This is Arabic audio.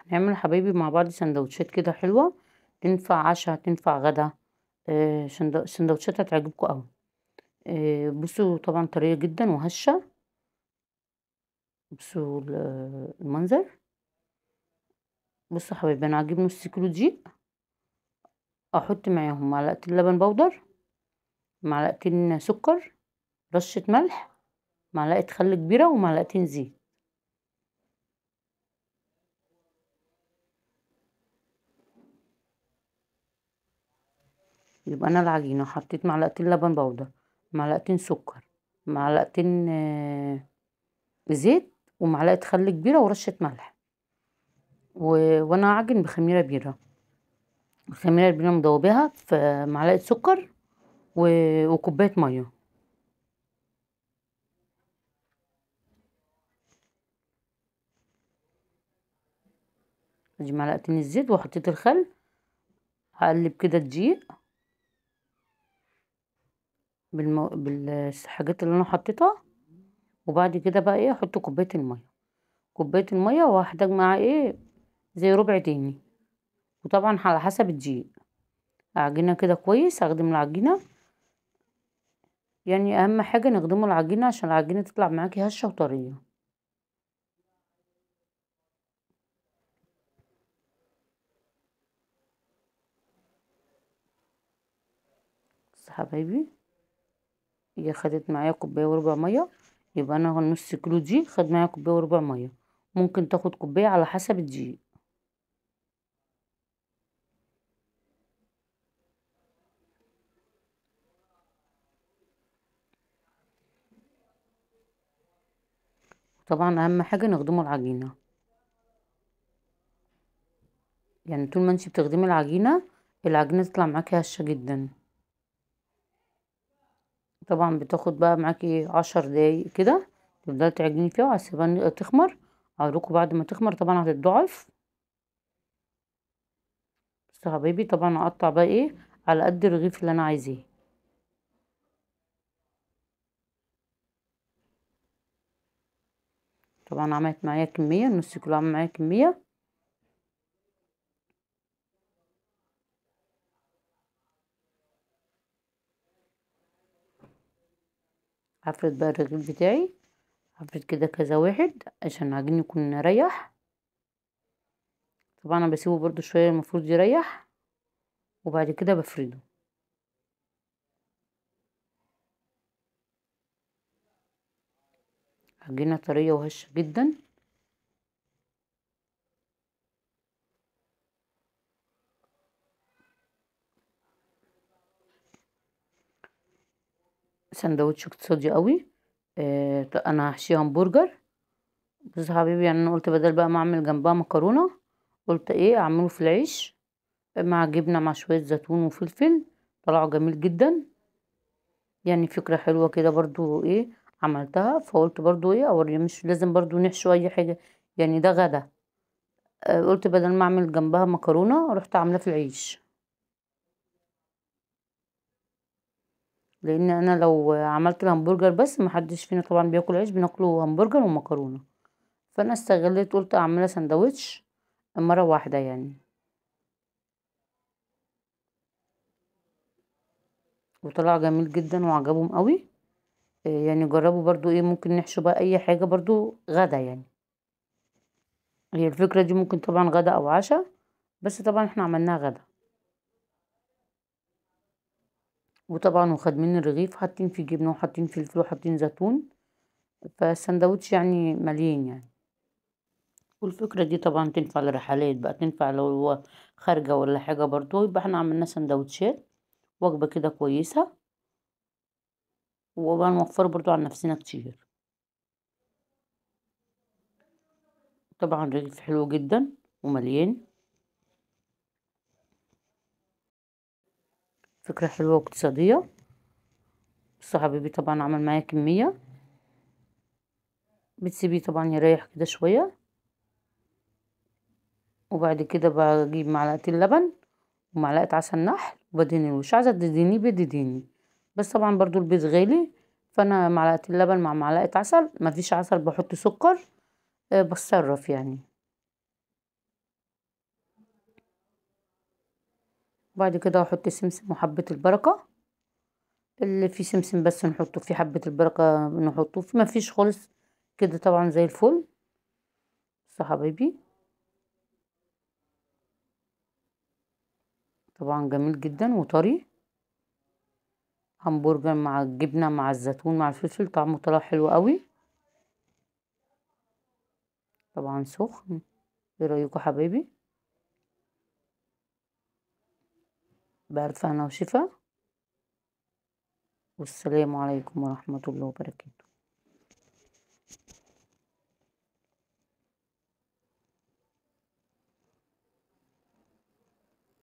هنعمل يا حبايبي مع بعض سندوتشات كده حلوة، تنفع عشا تنفع غدا. سندوتشات هتعجبكم اوي. بصوا طبعا طرية جدا وهشة. بصوا المنظر. بصوا يا حبايبي، انا هجيب نص كيلو دقيق، احط معاهم معلقتين لبن بودر، معلقتين سكر، رشة ملح، معلقة خل كبيرة، ومعلقتين زيت. يبقى انا العجينة حطيت معلقتين لبن بودر، معلقتين سكر، معلقتين زيت، ومعلقة خل كبيرة، ورشة ملح. وانا اعجن بخميرة بيرة. الخميرة البيرة مدوباها في معلقة سكر وكوباية مية. ادي معلقتين الزيت وحطيت الخل. هقلب كده الدقيق بالحاجات اللي انا حطيتها. وبعد كده بقى ايه، احط كوباية المية. كوباية المية، وهحتاج معاه ايه، زي ربع تاني. وطبعا على حسب الدقيق. اعجنها كده كويس، اخدم العجينة. يعني اهم حاجة نخدمه العجينة عشان العجينة تطلع معاكي هشة وطرية. بس حبايبي، هي خدت معايا كوباية وربع مية. يبقى انا نص كيلو دقيق خد معايا كوباية وربع مية. ممكن تاخد كوباية على حسب الدقيق. طبعا اهم حاجة نخدمه العجينة. يعني طول ما انتي بتخدمي العجينة، العجينة تطلع معاكي هشة جدا. طبعا بتاخد بقى معاكي 10 دقايق كده. تفضلي تعجني فيها وهتسيبها تخمر. هوريكم بعد ما تخمر طبعا هتتضاعف. بس يا حبايبي، طبعا هقطع بقى ايه على قد الرغيف اللي انا عايزاه. طبعا عملت معايا كمية نص كيلو، عمل معايا كمية. هفرد بقى الرغيف بتاعي. هفرد كده كذا واحد عشان العجين يكون ريح. طبعا انا بسيبه برضو شوية المفروض يريح. وبعد كده بفرده. عجينة طرية وهشة جدا. سندوتش اقتصادي قوي. انا هحشيه همبرجر. بص يا حبيبي، يعني انا قلت بدل بقى ما اعمل جنبها مكرونة، قلت ايه اعمله في العيش مع جبنة مع شوية زيتون وفلفل. طلعوا جميل جدا. يعني فكرة حلوة كده برضو ايه. عملتها فقلت برضو ايه اوري، مش لازم برضو نحشو اي حاجة. يعني ده غدا. قلت بدل ما اعمل جنبها مكرونة رحت عاملاه في العيش. لان انا لو عملت الهمبرجر بس محدش فينا طبعا بياكل عيش، بناكله همبرجر ومكرونة. فانا استغليت قلت اعملها سندوتش مرة واحدة يعني. وطلع جميل جدا وعجبهم قوي. يعني جربوا برضو ايه، ممكن نحشو بقى اي حاجة برضو غدا يعني. هي الفكرة دي ممكن طبعا غدا او عشاء. بس طبعا احنا عملناها غدا. وطبعا وخادمين الرغيف، حاطين فيه جبنة وحاطين فلفل وحاطين زيتون. فالسندوتش يعني مليان يعني. والفكرة دي طبعا تنفع للرحلات بقى، تنفع لو هو خارجة ولا حاجة برضو. يبقى احنا عملنا سندوتشات، وجبة كده كويسة. وبقى نوفر برضو على نفسنا كتير. طبعا الرغيف حلو جدا ومليان. فكرة حلوة واقتصادية. بس يا حبيبي طبعا عمل معايا كمية. بتسيبيه طبعا يريح كده شوية. وبعد كده بجيب معلقتين لبن ومعلقة عسل نحل وبدهنه. مش عايزة تدهنيه بدهني. بس طبعا برضو البيض غالي. فانا معلقتين لبن مع معلقة عسل، مفيش عسل بحط سكر. بتصرف يعني. بعد كده هحط سمسم وحبة البركة، اللي فيه سمسم بس نحطه، فيه حبة البركة نحطه، في مفيش خالص كده طبعا زي الفل. بصوا يا حبايبي طبعا جميل جدا وطري، همبرجر مع الجبنة مع الزيتون مع الفلفل طعمه طلع حلو قوي، طبعا سخن. ايه رأيكم يا حبايبي؟ بألف هنا وشفا، والسلام عليكم ورحمة الله وبركاته.